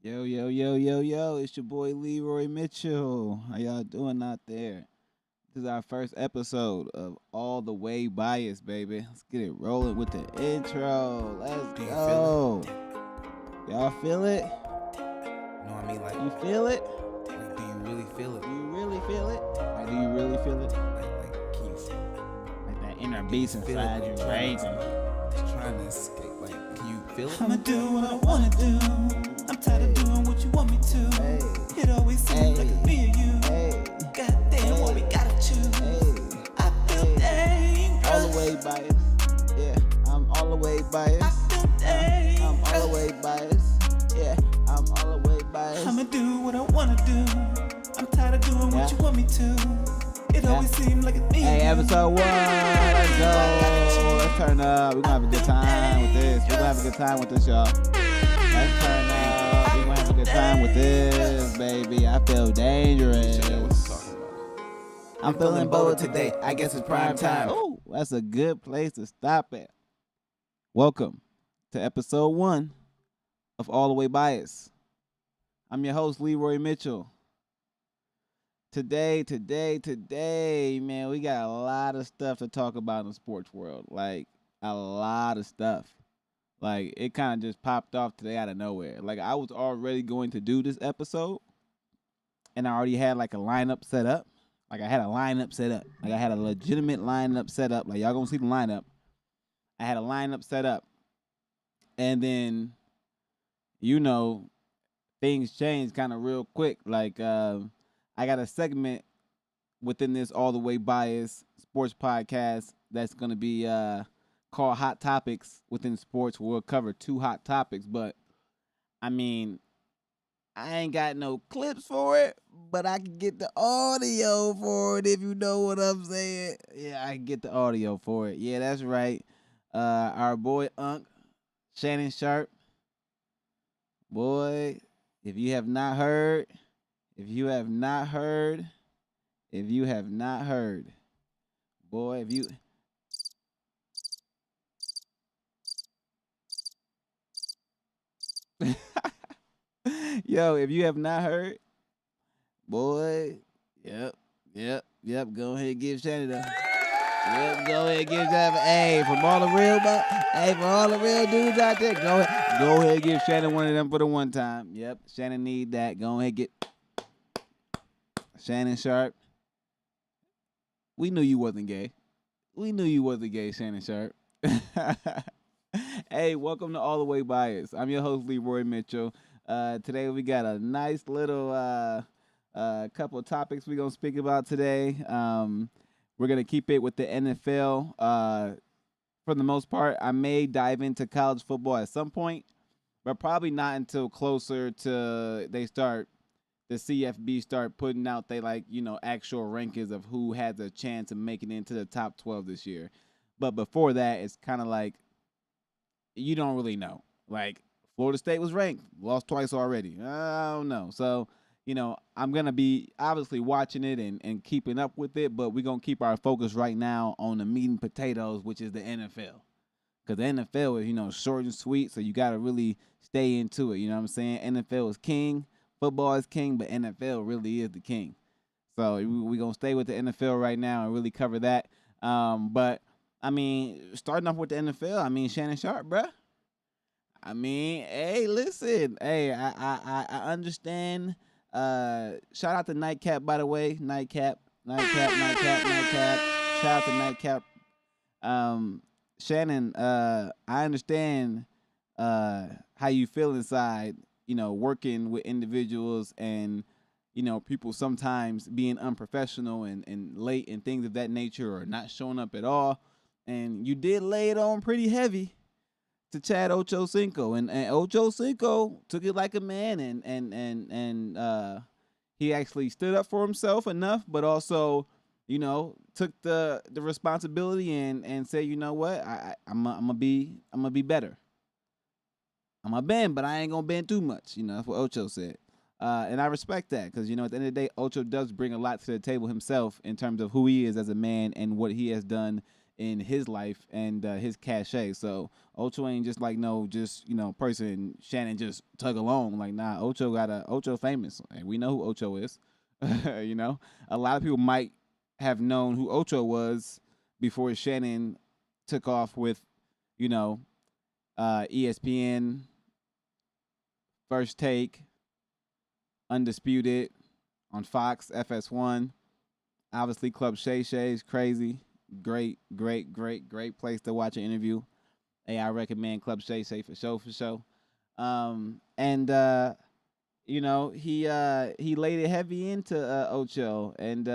Yo, yo, yo, yo, yo, it's your boy Leroy Mitchell. How y'all doing out there? This is our first episode of All the Way Bias, baby. Let's get it rolling with the intro. Let's Do you go. Y'all feel it? No, I mean You feel it? like, do you really feel it? Do you really feel it? Like, do you really feel it? Can you Like that inner beast feel it? inside you, right? Just trying to escape. Like, can you feel it? I'ma do what I wanna do. I'm tired of doing what you want me to. Hey, It always seems like it's me or you. hey, Goddamn, what we gotta choose. hey, I feel dangerous. all the way biased. Yeah, I'm all the way I biased. feel dangerous. I'm all the way biased. Yeah, I'm all the way biased. I'ma do what I wanna do. I'm tired of doing what you want me to. It always seems like it's me Hey, or you. episode 1. Let's go. Let's turn up. We're gonna have a good time with this. We're gonna have a good time with this, y'all. Let's turn up. We're gonna have a good time with this, baby. I feel dangerous. I'm feeling bold today. I guess it's prime time. Oh, that's a good place to stop at. Welcome to episode 1 of All the Way Bias. I'm your host, Leroy Mitchell. Today, man, we got a lot of stuff to talk about in the sports world. Like, a lot of stuff. Like, it kind of just popped off today out of nowhere. Like, I was already going to do this episode, and I already had, like, a lineup set up. Like, I had a lineup set up. Like, I had a legitimate lineup set up. Like, y'all gonna see the lineup. I had a lineup set up. And then, you know, things changed kind of real quick. Like, I got a segment within this All the Way Bias sports podcast that's going to be called Hot Topics within sports. We'll cover 2 hot topics, but I mean, I ain't got no clips for it, but I can get the audio for it if you know what I'm saying. Yeah, I can get the audio for it. Yeah, that's right. Our boy Unc, Shannon Sharp. Boy, if you have not heard, boy, if you, yo, if you have not heard, boy, yep, go ahead and give Shannon a, yep, go ahead and give Shannon, hey, from all the real dudes out there, go ahead and give Shannon one of them for the one time. Yep, Shannon need that. Go ahead and get Shannon Sharp. We knew you wasn't gay. Shannon Sharp. Hey, welcome to All the Way Bias. I'm your host, Leroy Mitchell. Today we got a nice little couple of topics we're going to speak about today. We're going to keep it with the NFL. For the most part, I may dive into college football at some point, but probably not until closer to the CFB start putting out actual rankings of who has a chance of making it into the top 12 this year. But before that, it's kind of like you don't really know. Like, Florida State was ranked, lost twice already. I don't know. So, I'm going to be obviously watching it and keeping up with it, but we're going to keep our focus right now on the meat and potatoes, which is the NFL. Because the NFL is, short and sweet, so you got to really stay into it. You know what I'm saying? NFL is king, football is king, but NFL really is the king. So we're going to stay with the NFL right now and really cover that. But, I mean, starting off with the NFL, Shannon Sharp, bruh. Hey, listen. Hey, I understand. Shout out to Nightcap, by the way. Nightcap. Shout out to Nightcap. Shannon, I understand how you feel inside, working with individuals and, people sometimes being unprofessional and late and things of that nature or not showing up at all. And you did lay it on pretty heavy to Chad Ochocinco, and Ochocinco took it like a man, and he actually stood up for himself enough, but also, took the responsibility and said, you know what, I'm gonna be better. I'm gonna bend, but I ain't gonna bend too much. That's what Ocho said, and I respect that because at the end of the day, Ocho does bring a lot to the table himself in terms of who he is as a man and what he has done in his life and his cachet. So Ocho ain't just like no just person Shannon just tug along. Like nah, Ocho famous, and we know who Ocho is. A lot of people might have known who Ocho was before Shannon took off with ESPN, First Take, Undisputed on Fox, FS1. Obviously, Club Shay Shay is crazy. Great place to watch an interview. Hey, I recommend Club Shay Shay for sure. And he laid it heavy into Ocho, and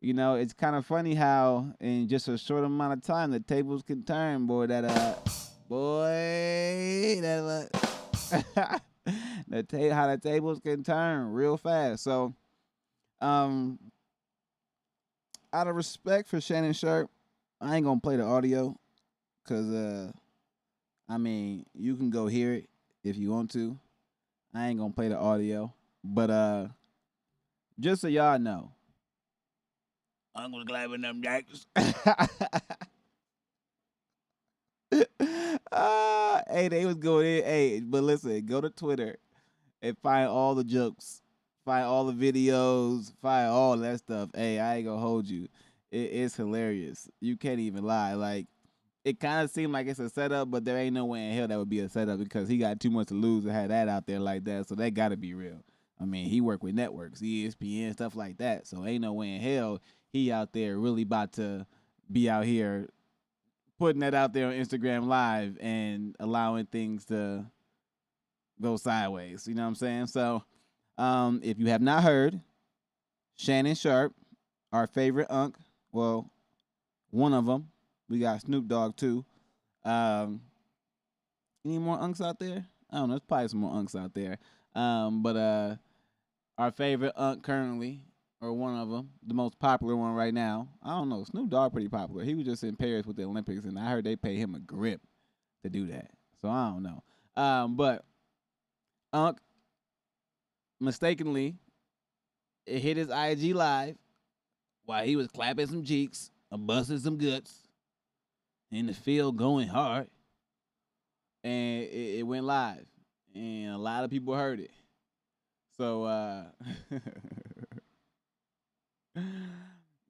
it's kind of funny how in just a short amount of time the tables can turn, boy. How the tables can turn real fast. So, out of respect for Shannon Sharp, I ain't gonna play the audio, cause you can go hear it if you want to. I ain't gonna play the audio, but just so y'all know, I'm gonna clap in them jacks. Hey, they was going in. Hey, but listen, go to Twitter and find all the jokes, find all the videos, find all that stuff. Hey, I ain't gonna hold you. It's hilarious. You can't even lie. Like, it kind of seemed like it's a setup, but there ain't no way in hell that would be a setup because he got too much to lose to have that out there like that. So that got to be real. I mean, he worked with networks, ESPN, stuff like that. So ain't no way in hell he out there really about to be out here putting that out there on Instagram Live and allowing things to go sideways. You know what I'm saying? So if you have not heard, Shannon Sharp, our favorite unk, well, one of them. We got Snoop Dogg too. Any more unks out there? I don't know. There's probably some more unks out there. But our favorite unk currently, or one of them, the most popular one right now. I don't know. Snoop Dogg pretty popular. He was just in Paris with the Olympics, and I heard they pay him a grip to do that. So I don't know. But Unk mistakenly it hit his IG live while he was clapping some cheeks, busting some guts in the field, going hard, and it went live, and a lot of people heard it. So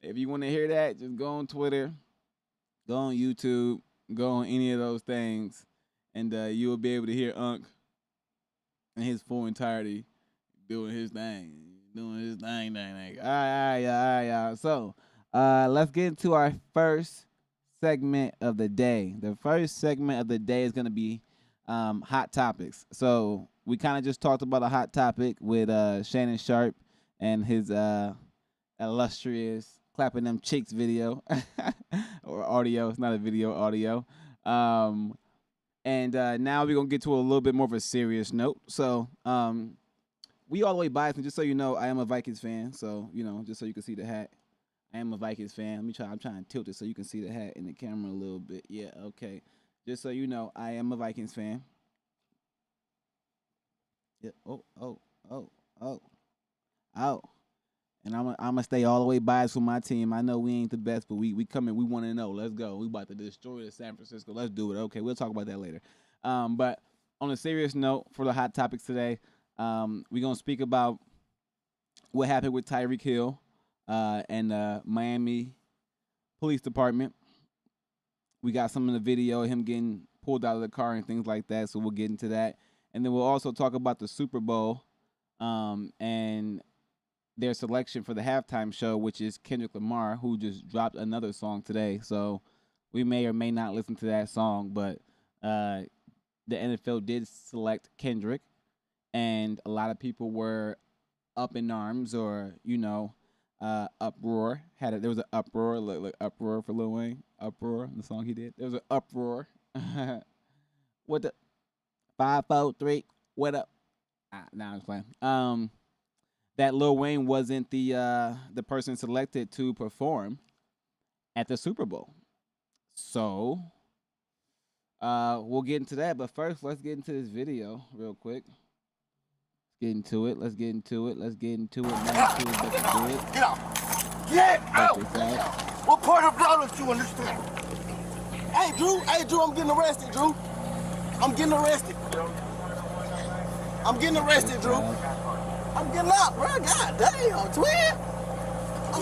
if you want to hear that, just go on Twitter, go on YouTube, go on any of those things, and you will be able to hear Unk in his full entirety doing his thing. All right, y'all. So let's get into our first segment of the day. The first segment of the day is going to be hot topics. So we kind of just talked about a hot topic with Shannon Sharp and his illustrious clapping them cheeks video or audio. It's not a video, audio. And now we're going to get to a little bit more of a serious note. So we all the way biased, and just so you know, I am a Vikings fan. So, just so you can see the hat. I am a Vikings fan. I'm trying to tilt it so you can see the hat in the camera a little bit. Yeah, okay. Just so you know, I am a Vikings fan. Yeah. Oh. And I'm gonna stay all the way biased for my team. I know we ain't the best, but we coming. We want to know. Let's go. We about to destroy the San Francisco. Let's do it. Okay, we'll talk about that later. But on a serious note, for the hot topics today, we're gonna speak about what happened with Tyreek Hill and Miami Police Department. We got some in the video of him getting pulled out of the car and things like that, so we'll get into that. And then we'll also talk about the Super Bowl and their selection for the halftime show, which is Kendrick Lamar, who just dropped another song today. So we may or may not listen to that song, but the NFL did select Kendrick, and a lot of people were up in arms or, uproar. There was an uproar, like uproar for Lil Wayne. Uproar, the song he did. There was an uproar. What the 5, 4, 3? What up? Nah, I'm playing. That Lil Wayne wasn't the person selected to perform at the Super Bowl. So we'll get into that. But first, let's get into this video real quick. Let's get into it. Get out! Get out! Get out! Whoop court of law, don't you understand? Hey, Drew, I'm getting arrested, Drew. I'm getting arrested. I'm getting arrested, Drew. I'm getting out, bro. God damn, twin.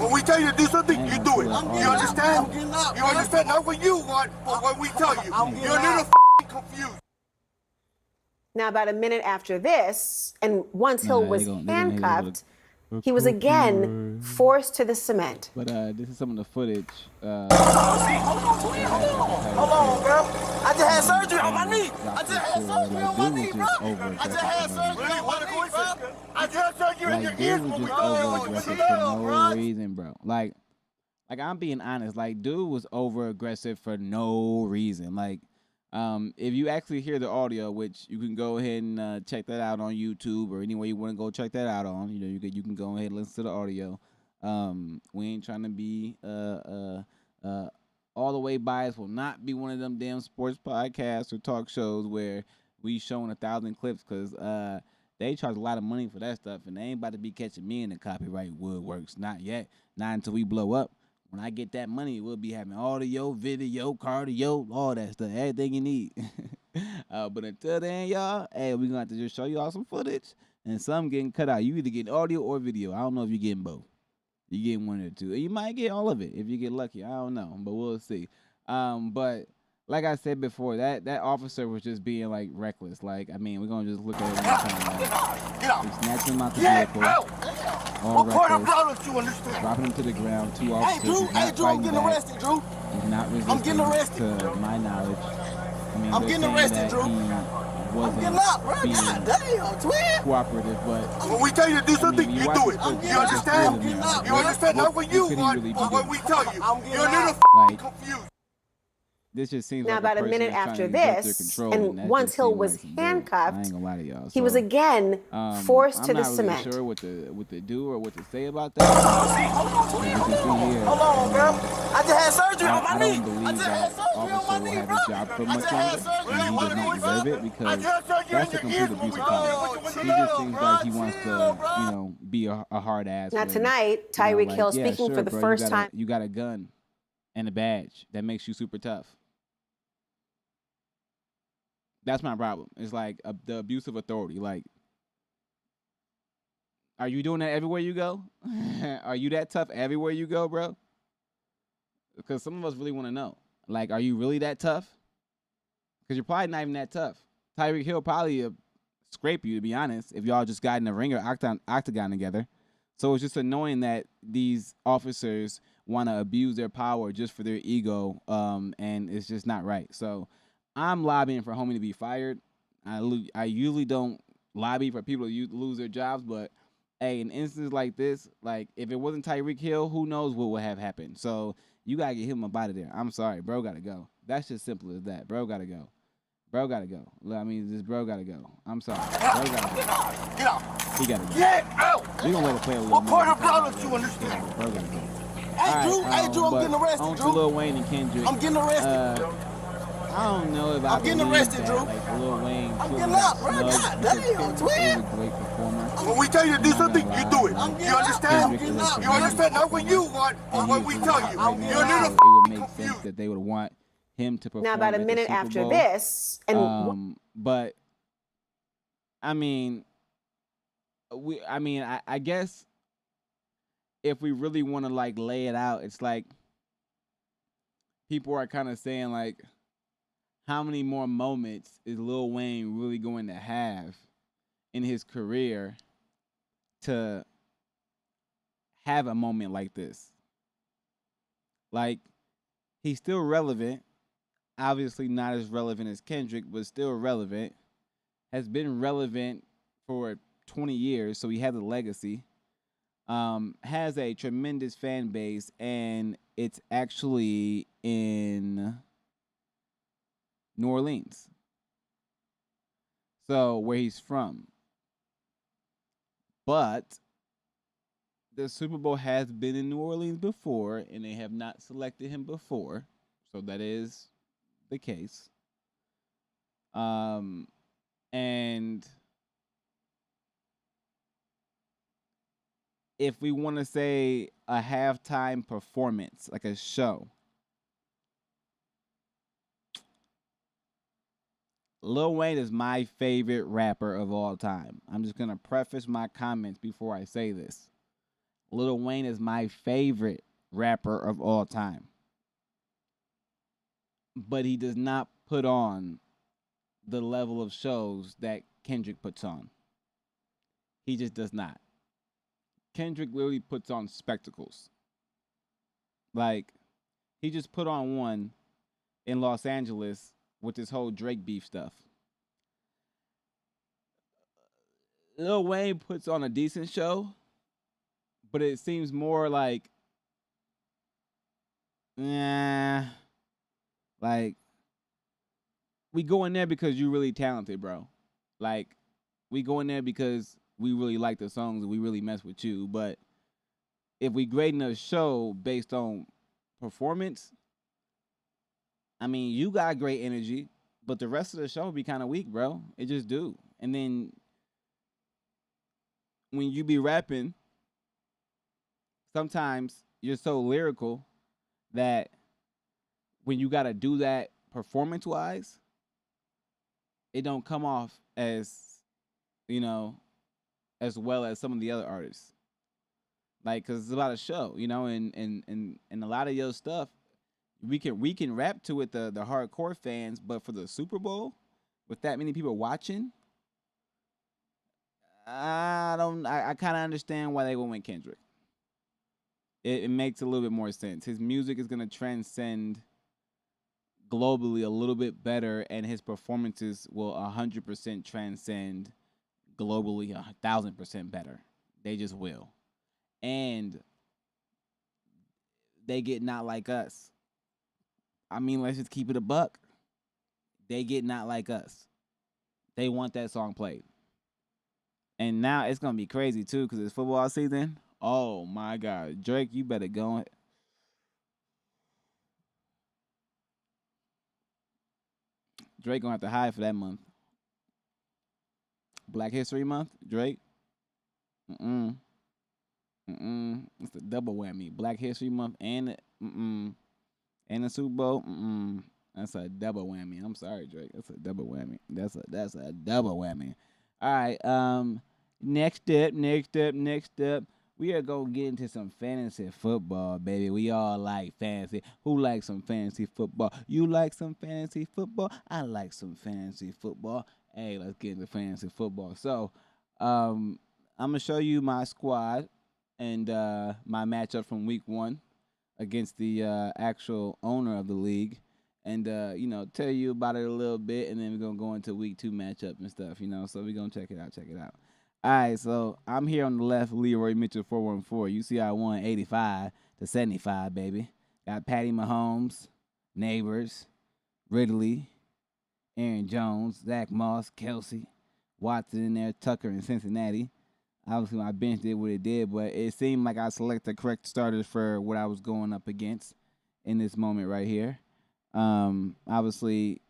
When we tell you to do something, you do it. You understand? I'm getting out, you understand? Not what you want, but what we tell you. You're a little confused. Now, about a minute after this, and once Hill was they're gonna handcuffed, hit us he was with a again forced to the cement. But this is some of the footage. Hold on, bro. I just had surgery on my knee. I just had surgery on my knee, bro. I just had surgery on my knee, bro. I just had surgery on your ears. Dude was just over aggressive for no reason, bro. Like I'm being honest. Like, dude was over aggressive for no reason. Like, if you actually hear the audio, which you can go ahead and check that out on YouTube or anywhere you want to go check that out on, you know, you can go ahead and listen to the audio. We ain't trying to be all the way biased. Will not be one of them damn sports podcasts or talk shows where we showing 1,000 clips, because they charge a lot of money for that stuff, and they ain't about to be catching me in the copyright woodworks. Not yet. Not until we blow up. When I get that money, we'll be having audio, video, cardio, all that stuff, everything you need. But until then, y'all, hey, we're going to have to just show y'all some footage, and some getting cut out. You either get audio or video. I don't know if you're getting both. You're getting one or two. You might get all of it if you get lucky. I don't know, but we'll see. But like I said before, that officer was just being, like, reckless. Like, I mean, we're going to just look at it one time. Like, we snatched him out the vehicle. All reckless, dropping him to the ground. Two officers. Hey, Drew, I'm getting arrested, Drew. He's not resisting. I'm getting arrested. To my knowledge. I mean, I'm getting arrested, Drew. I'm getting out, bro. God damn, twin. Cooperative, but when we tell you to do something, you do it. You understand? You understand? Not what you want, but what we tell you. You're a little confused. This just seems now, like about a minute after this, and once Hill was handcuffed, I ain't gonna lie to y'all. he was again forced to the cement. I'm not really sure what to do or what to say about that. Hold on, bro. I just had surgery on my knee. I don't believe that officer will have his job for much longer, and he does not deserve it, because that's a complete abuse of power. He just seems like he wants to, you know, be a hard ass. Now tonight, Tyreek Hill speaking for the first time. You got a gun and a badge that makes you super tough. That's my problem. It's like the abuse of authority. Like, are you doing that everywhere you go? Are you that tough everywhere you go, bro? Because some of us really want to know. Like, are you really that tough? Because you're probably not even that tough. Tyreek Hill probably scrape you, to be honest, if y'all just got in the ring or octagon together. So it's just annoying that these officers want to abuse their power just for their ego, and it's just not right. So I'm lobbying for homie to be fired. I usually don't lobby for people to lose their jobs, but hey, in instances like this, like if it wasn't Tyreek Hill, who knows what would have happened. So you gotta get him up out of there. I'm sorry, bro, gotta go. That's just simple as that. Bro gotta go. Bro gotta go. I mean, this bro gotta go. I'm sorry. Bro gotta go. Get out. He gotta go. Get out. We gonna let it play a little What more. part of violence you understand? Bro gotta go. Hey, Drew, I'm getting arrested, on Drew. to Lil Wayne and Kendrick. I'm getting arrested. I don't know if I'm getting arrested, that, Drew. like, Lil Wayne I'm getting out, bro. God damn, twin. A great performer. When we tell you to do something, you do it. You understand? You understand? Not what you want, but what we tell you. You're a little it would make sense that they would want him to perform. Now, about a minute after this, and but I mean, I guess if we really want to like lay it out, it's like people are kind of saying like, how many more moments is Lil Wayne really going to have in his career to have a moment like this? Like, he's still relevant. Obviously not as relevant as Kendrick, but still relevant. Has been relevant for 20 years, so he has a legacy. Has a tremendous fan base, and it's actually in New Orleans. So, where he's from. But the Super Bowl has been in New Orleans before, and they have not selected him before. So that is the case. And if we want to say a halftime performance, like a show, Lil Wayne is my favorite rapper of all time. I'm just gonna preface my comments before I say this. Lil Wayne is my favorite rapper of all time. But he does not put on the level of shows that Kendrick puts on. He just does not. Kendrick literally puts on spectacles. Like, he just put on one in Los Angeles with this whole Drake beef stuff. Lil Wayne puts on a decent show, but it seems more like, nah, like, we go in there because you're really talented, bro. Like, we go in there because we really like the songs and we really mess with you. But if we grading a show based on performance, I mean, you got great energy, but the rest of the show be kind of weak, bro. It just do. And then when you be rapping, sometimes you're so lyrical that when you got to do that performance-wise, it don't come off as, you know, as well as some of the other artists. Like, cause it's about a show, you know, and a lot of your stuff, we can rap to it, the hardcore fans, but for the Super Bowl, with that many people watching, I kind of understand why they went with Kendrick. It makes a little bit more sense. His music is gonna transcend globally a little bit better, and his performances will 100% transcend globally 1,000% better. They just will. And they get Not Like Us. I mean, let's just keep it a buck. They get Not Like Us. They want that song played. And now it's going to be crazy, too, because it's football season. Oh, my God. Drake, you better go. Drake going to have to hide for that month. Black History Month, Drake. It's a double whammy. Black History Month and the Super Bowl. That's a double whammy. I'm sorry, Drake. That's a double whammy. That's a double whammy. All right. Next up. We are gonna get into some fantasy football, baby. We all like fantasy. Who likes some fantasy football? You like some fantasy football? I like some fantasy football. Hey, let's get into fantasy football. So, I'm gonna show you my squad and my matchup from week 1 against the actual owner of the league, and tell you about it a little bit, and then we're gonna go into week 2 matchup and stuff. So we're gonna check it out. All right, so I'm here on the left, Leroy Mitchell 414. You see, I won 85-75, baby. Got Patty Mahomes, Neighbors, Ridley, Aaron Jones, Zach Moss, Kelsey, Watson in there, Tucker in Cincinnati. Obviously, my bench did what it did, but it seemed like I selected the correct starters for what I was going up against in this moment right here. Obviously,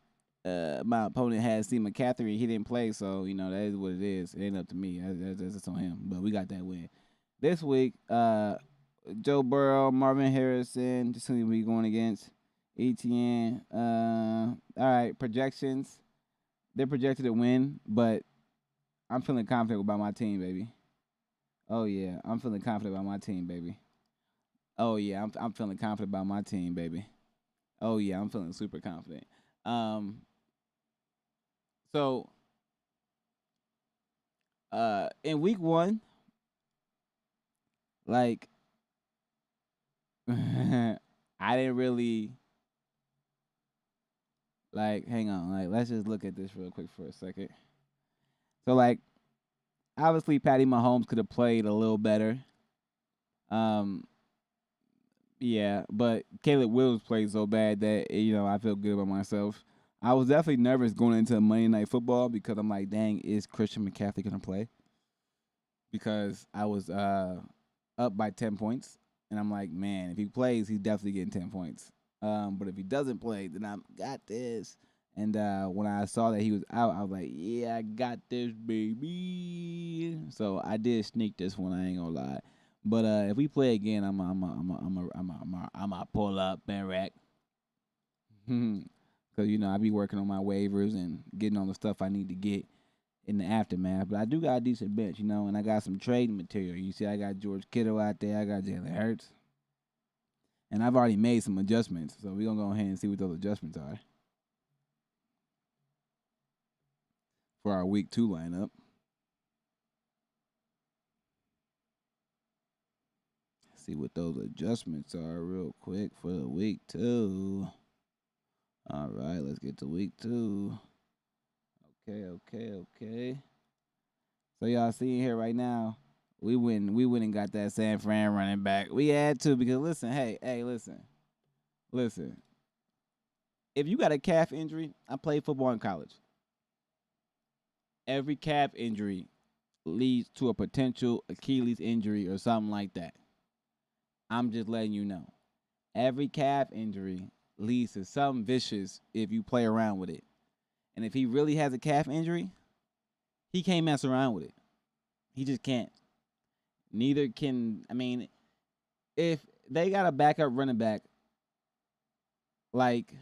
my opponent had Steve McCaffrey. He didn't play, so, that is what it is. It ain't up to me. That's on him, but we got that win. This week, Joe Burrow, Marvin Harrison, just who we going against. ETN. All right, projections. They're projected to win, but I'm feeling confident about my team, baby. Oh, yeah, I'm feeling confident about my team, baby. Oh, yeah, I'm feeling confident about my team, baby. Oh, yeah, I'm feeling super confident. So, in week 1, like, I didn't really, like, hang on. Like, let's just look at this real quick for a second. So, like, obviously, Patty Mahomes could have played a little better. Yeah, but Caleb Williams played so bad that, I feel good about myself. I was definitely nervous going into Monday Night Football because I'm like, dang, is Christian McCaffrey going to play? Because I was up by 10 points, and I'm like, man, if he plays, he's definitely getting 10 points. But if he doesn't play, then I got this. And when I saw that he was out, I was like, yeah, I got this, baby. So I did sneak this one, I ain't going to lie. But if we play again, I'm a pull up and rack. Cause I be working on my waivers and getting on the stuff I need to get in the aftermath. But I do got a decent bench, and I got some trading material. You see, I got George Kittle out there. I got Jalen Hurts. And I've already made some adjustments. So we're going to go ahead and see what those adjustments are for our week 2 lineup. See what those adjustments are real quick for the week 2. All right, let's get to week 2. Okay. So y'all seeing here right now, we went and got that San Fran running back. We had to because listen. If you got a calf injury, I played football in college. Every calf injury leads to a potential Achilles injury or something like that. I'm just letting you know. Every calf injury leads to something vicious if you play around with it. And if he really has a calf injury, he can't mess around with it. He just can't. Neither can, if they got a backup running back like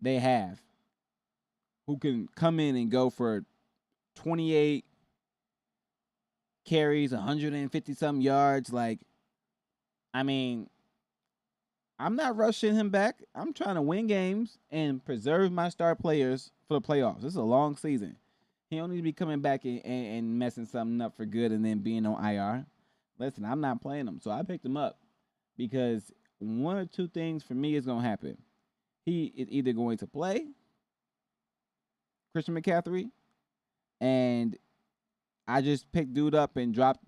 they have, who can come in and go for 28 carries, 150-something yards, I'm not rushing him back. I'm trying to win games and preserve my star players for the playoffs. This is a long season. He don't need to be coming back and messing something up for good and then being on IR. Listen, I'm not playing him. So I picked him up because one or two things for me is going to happen. He is either going to play Christian McCaffrey, and I just picked dude up and dropped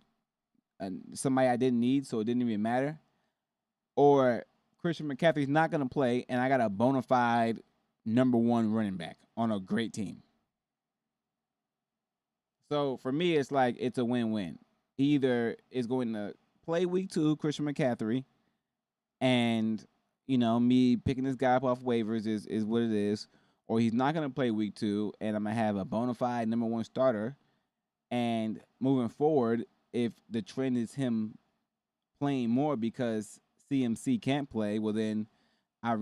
somebody I didn't need, so it didn't even matter. Or Christian McCaffrey's not going to play, and I got a bona fide number 1 running back on a great team. So for me, it's a win-win. He either is going to play week 2, Christian McCaffrey, and, me picking this guy up off waivers is what it is, or he's not going to play week 2, and I'm going to have a bona fide number 1 starter. And moving forward, if the trend is him playing more because CMC can't play, well, then I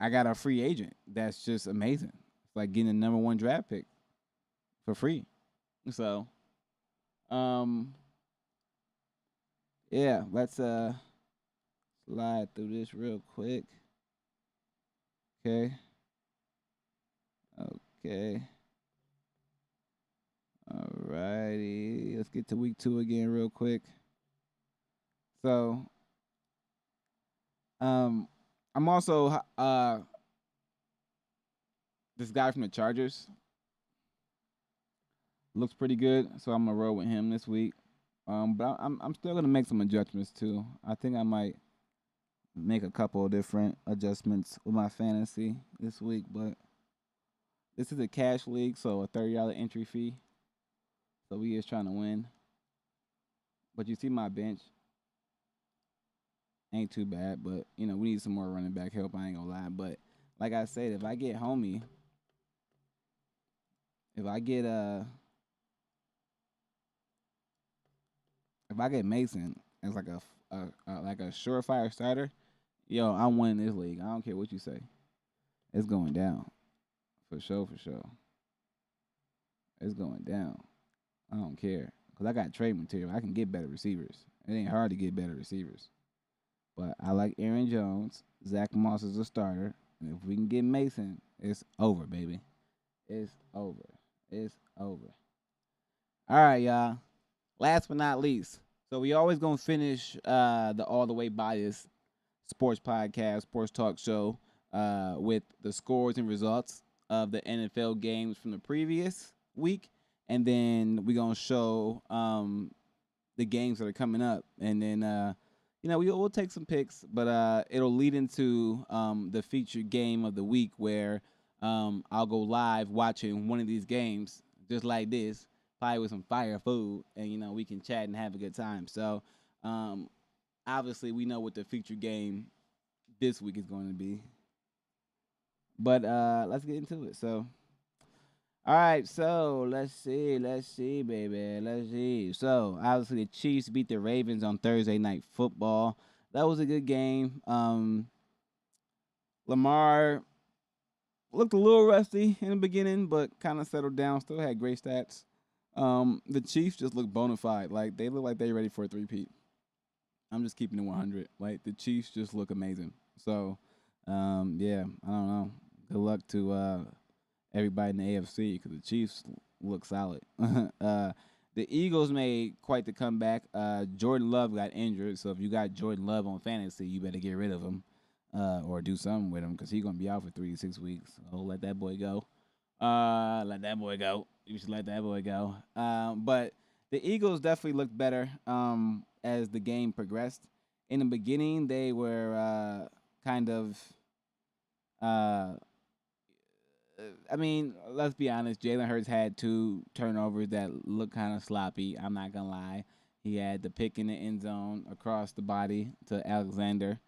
got a free agent. That's just amazing. It's like getting a number 1 draft pick for free. So, yeah, let's slide through this real quick. Okay. Alrighty. Let's get to week 2 again real quick. So, I'm also this guy from the Chargers looks pretty good, so I'm gonna roll with him this week. But I'm still gonna make some adjustments too. I think I might make a couple of different adjustments with my fantasy this week, but this is a cash league, so a $30 entry fee. So we is trying to win. But you see my bench ain't too bad, but we need some more running back help. I ain't gonna lie, but like I said, if I get Mason as like a surefire starter, yo, I'm winning this league. I don't care what you say. It's going down. For sure. It's going down. I don't care. Because I got trade material. I can get better receivers. It ain't hard to get better receivers. But I like Aaron Jones. Zach Moss is a starter. And if we can get Mason, it's over, baby. It's over. All right, y'all. Last but not least. So we always going to finish the All the Way Biased sports podcast, sports talk show with the scores and results of the NFL games from the previous week. And then we're going to show the games that are coming up. And then, we'll take some picks, but it'll lead into the featured game of the week where I'll go live watching one of these games just like this, probably with some fire food, and, we can chat and have a good time. So, obviously, we know what the featured game this week is going to be. But let's get into it. So, All right, so let's see, baby, let's see. So obviously the Chiefs beat the Ravens on Thursday Night Football. That was a good game. Lamar looked a little rusty in the beginning, but kind of settled down. Still had great stats. The Chiefs just look bona fide. Like they look like they're ready for a three-peat. I'm just keeping it 100. Like the Chiefs just look amazing. So, yeah, I don't know. Good luck to everybody in the AFC because the Chiefs look solid. The Eagles made quite the comeback. Jordan Love got injured, so if you got Jordan Love on fantasy, you better get rid of him or do something with him because he's gonna be out for 3 to 6 weeks. So let that boy go. Let that boy go. You should let that boy go. But the Eagles definitely looked better as the game progressed. In the beginning, they were kind of. I mean, let's be honest. Jalen Hurts had 2 turnovers that looked kind of sloppy. I'm not gonna lie. He had the pick in the end zone across the body to Alexander,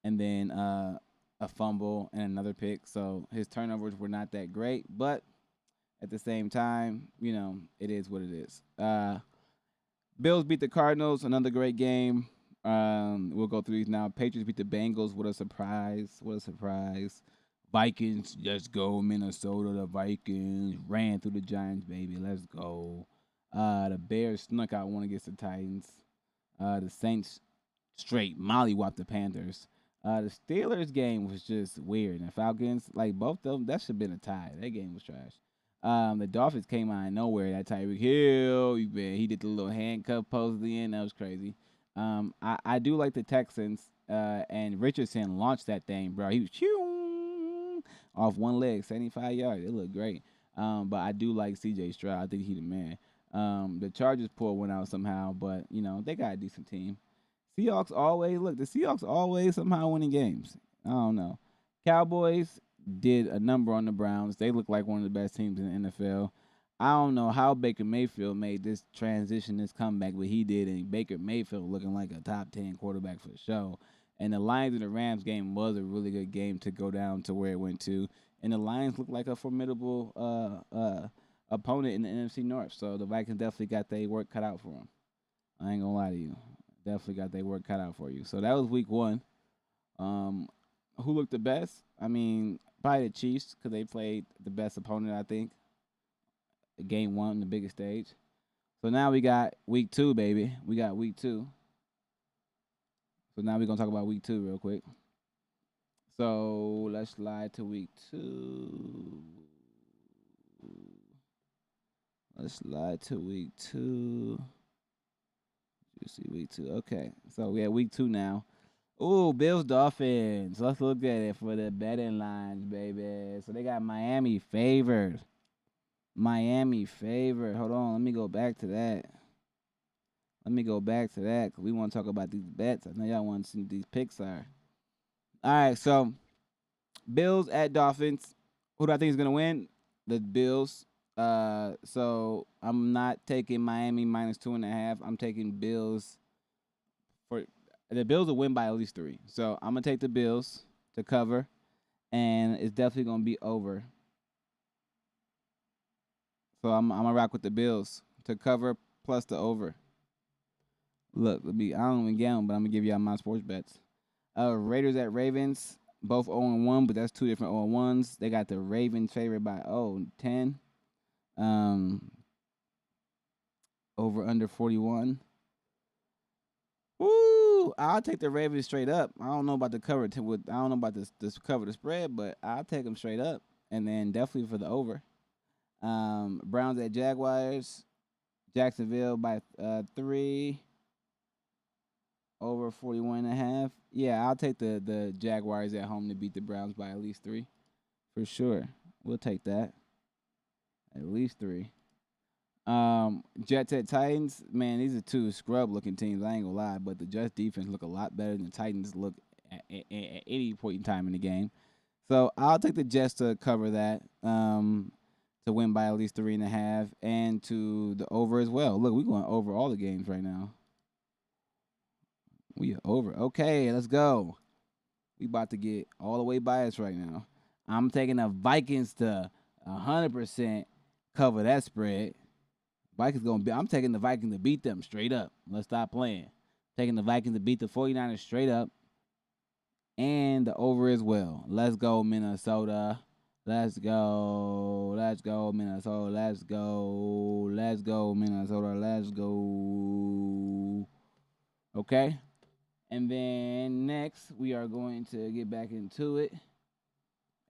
and then a fumble and another pick. So his turnovers were not that great, but at the same time, it is what it is. Bills beat the Cardinals, another great game. We'll go through these now. Patriots beat the Bengals. What a surprise! What a surprise! Vikings, let's go. Minnesota, the Vikings ran through the Giants, baby. Let's go. The Bears snuck out one against the Titans. The Saints straight mollywopped the Panthers. The Steelers game was just weird. And Falcons, like both of them, that should have been a tie. That game was trash. The Dolphins came out of nowhere. That Tyreek Hill, he did the little handcuff pose at the end. That was crazy. I do like the Texans. And Richardson launched that thing, bro. He was off one leg, 75 yards. It looked great. But I do like C.J. Stroud. I think he the man. The Chargers pulled one out somehow, but they got a decent team. The Seahawks always somehow winning games. I don't know. Cowboys did a number on the Browns. They look like one of the best teams in the NFL. I don't know how Baker Mayfield made this transition, this comeback, but he did, and Baker Mayfield looking like a top 10 quarterback for sure. And the Lions and the Rams game was a really good game to go down to where it went to. And the Lions look like a formidable opponent in the NFC North. So the Vikings definitely got their work cut out for them. I ain't gonna lie to you. Definitely got their work cut out for you. So that was week 1. Who looked the best? I mean, probably the Chiefs because they played the best opponent, I think. Game 1, the biggest stage. So now we got week 2, baby. We got week 2. So now we're going to talk about week 2 real quick. So let's slide to week 2. Let's slide to week 2. You see week 2. Okay. So we have week 2 now. Ooh, Bills Dolphins. Let's look at it for the betting lines, baby. So they got Miami favored. Hold on. Let me go back to that. Because we want to talk about these bets. I know y'all want to see what these picks are. All right, so Bills at Dolphins. Who do I think is going to win? The Bills. So I'm not taking Miami minus 2.5. I'm taking Bills. The Bills will win by at least 3. So I'm going to take the Bills to cover. And it's definitely going to be over. So I'm going to rock with the Bills to cover plus the over. Look, I don't even gamble, but I'm going to give y'all my sports bets. Raiders at Ravens, both 0-1, but that's 2 different 0-1s. They got the Ravens favored by 10. Over under 41. Woo! I'll take the Ravens straight up. I don't know about the cover. I don't know about this cover the spread, but I'll take them straight up, and then definitely for the over. Browns at Jaguars. Jacksonville by 3. Over 41.5. Yeah, I'll take the Jaguars at home to beat the Browns by at least 3. For sure. We'll take that. At least 3. Jets at Titans. Man, these are 2 scrub-looking teams. I ain't gonna lie, but the Jets defense look a lot better than the Titans look at any point in time in the game. So I'll take the Jets to cover that. To win by at least 3.5, and to the over as well. Look, we're going over all the games right now. We are over. Okay, let's go. We about to get all the way biased right now. I'm taking the Vikings to 100% cover that spread. Vikings gonna be. I'm taking the Vikings to beat them straight up. Let's stop playing. Taking the Vikings to beat the 49ers straight up, and the over as well. Let's go Minnesota. Let's go. Let's go Minnesota. Let's go. Let's go Minnesota. Let's go. Okay. And then next we are going to get back into it.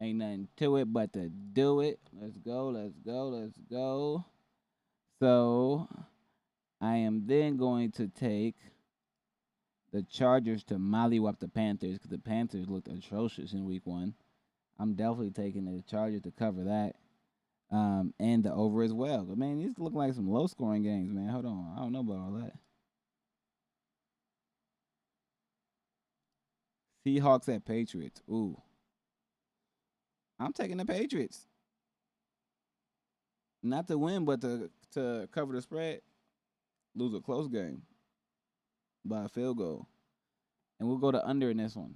Ain't nothing to it but to do it. Let's go. Let's go. Let's go. So I am then going to take the Chargers to mollywop the Panthers because the Panthers looked atrocious in week 1. I'm definitely taking the Chargers to cover that, and the over as well. But man, these look like some low scoring games, man. Hold on, I don't know about all that. Seahawks at Patriots. Ooh, I'm taking the Patriots. Not to win, but to cover the spread. Lose a close game by a field goal. And we'll go to under in this one.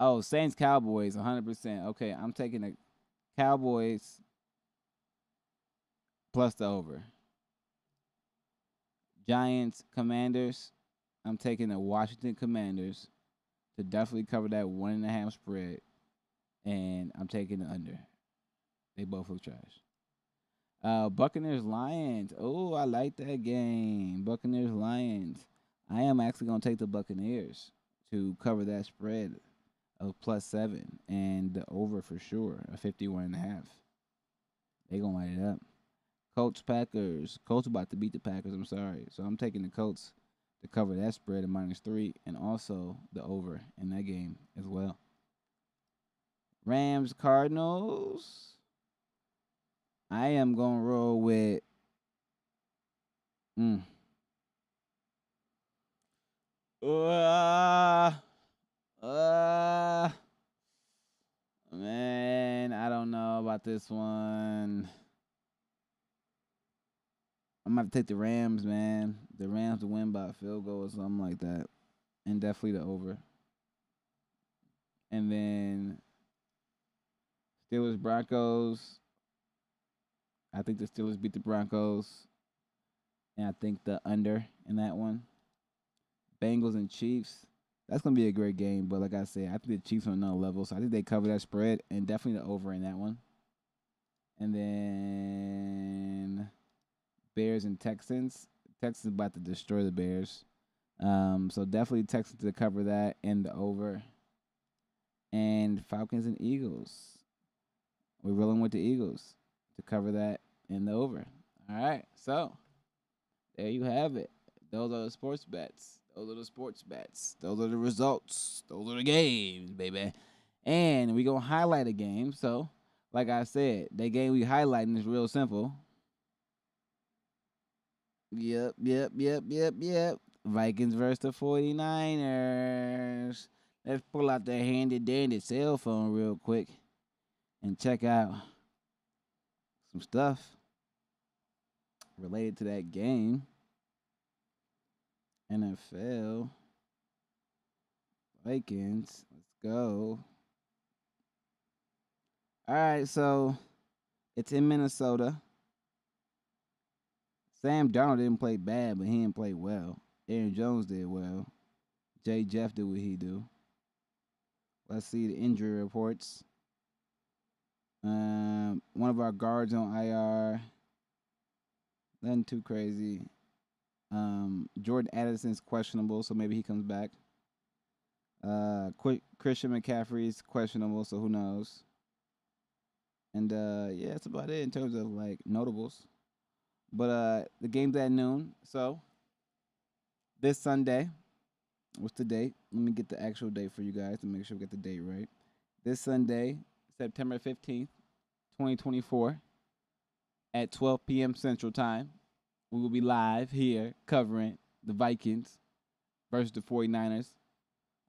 Oh, Saints Cowboys, 100%. Okay, I'm taking the Cowboys plus the over. Giants Commanders, I'm taking the Washington Commanders to definitely cover that 1.5 spread. And I'm taking the under. They both look trash. Buccaneers Lions. Oh, I like that game. Buccaneers Lions. I am actually going to take the Buccaneers to cover that spread of +7 and the over for sure, a 51.5. They going to light it up. Colts Packers. Colts about to beat the Packers. I'm sorry. So I'm taking the Colts to cover that spread of -3 and also the over in that game as well. Rams Cardinals. I am going to roll with man, I don't know about this one. I'm going to take the Rams, man. The Rams to win by a field goal or something like that. And definitely the over. And then Steelers Broncos. I think the Steelers beat the Broncos. And I think the under in that one. Bengals and Chiefs. That's going to be a great game. But like I said, I think the Chiefs are on another level. So I think they cover that spread. And definitely the over in that one. And then Bears and Texans. Texans about to destroy the Bears. So definitely Texans to cover that and the over. And Falcons and Eagles. We're rolling with the Eagles to cover that and the over. All right. So there you have it. Those are the sports bets. Those are the sports bets. Those are the results. Those are the games, baby. And we going to highlight a game. So, like I said, that game we highlighting is real simple. Yep. Vikings versus the 49ers. Let's pull out the handy-dandy cell phone real quick and check out some stuff related to that game. NFL. Vikings. Let's go. All right, so it's in Minnesota. Sam Darnold didn't play bad, but he didn't play well. Aaron Jones did well. Jay Jeff did what he do. Let's see the injury reports. One of our guards on IR. Nothing too crazy. Jordan Addison's questionable, so maybe he comes back. Christian McCaffrey's questionable, so who knows. And yeah, that's about it in terms of like notables. But the game's at noon, so this Sunday, what's the date? Let me get the actual date for you guys to make sure we get the date right. This Sunday, September 15th, 2024, at 12 p.m. Central Time, we will be live here covering the Vikings versus the 49ers.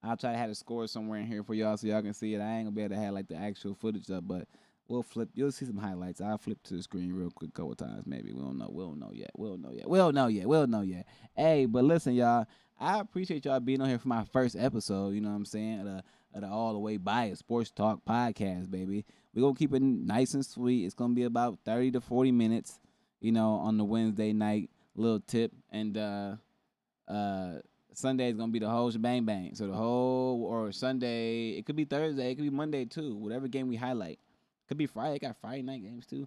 I'll try to have the score somewhere in here for y'all so y'all can see it. I ain't going to be able to have like the actual footage up, but we'll flip. You'll see some highlights. I'll flip to the screen real quick a couple times maybe. We don't know. We'll know yet. Hey, but listen, y'all. I appreciate y'all being on here for my first episode. You know what I'm saying? of the All the Way Bias Sports Talk podcast, baby. We're going to keep it nice and sweet. It's going to be about 30 to 40 minutes, on the Wednesday night little tip. And Sunday is going to be the whole shebang bang. So or Sunday, it could be Thursday, it could be Monday too, whatever game we highlight. Could be Friday. Got Friday night games too.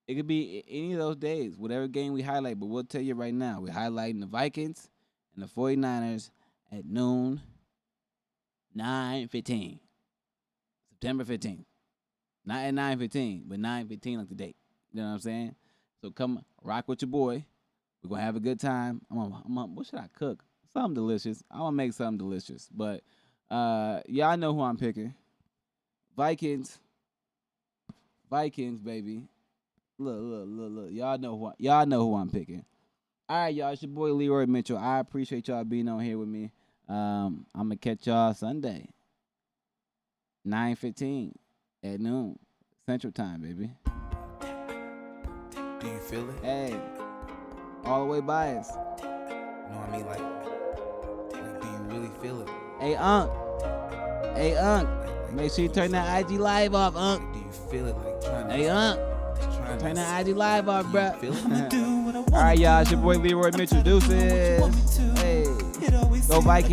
It could be any of those days, whatever game we highlight. But we'll tell you right now, we're highlighting the Vikings and the 49ers at noon, 9:15, September 15th. Not at 9:15, but 9:15 like the date. You know what I'm saying? So come rock with your boy. We're gonna have a good time. What should I cook? Something delicious. I'm gonna make something delicious. But y'all know who I'm picking. Vikings, baby. Look. Y'all know who I'm picking. All right, y'all. It's your boy Leroy Mitchell. I appreciate y'all being on here with me. I'm gonna catch y'all Sunday, 9:15 at noon Central Time, baby. Do you feel it? Hey, All the Way Bias. You know what I mean? Like, do you really feel it? Hey, Unc. Make sure you turn that IG live off, Unc. Like, do you feel it? Like, trying to. Hey, Unc. Trying Turn to that IG live off, do you bruh. feel it? I'ma do what I want. All right, y'all. It's your boy Leroy Mitchell. Deuces. Hey, go Vikings.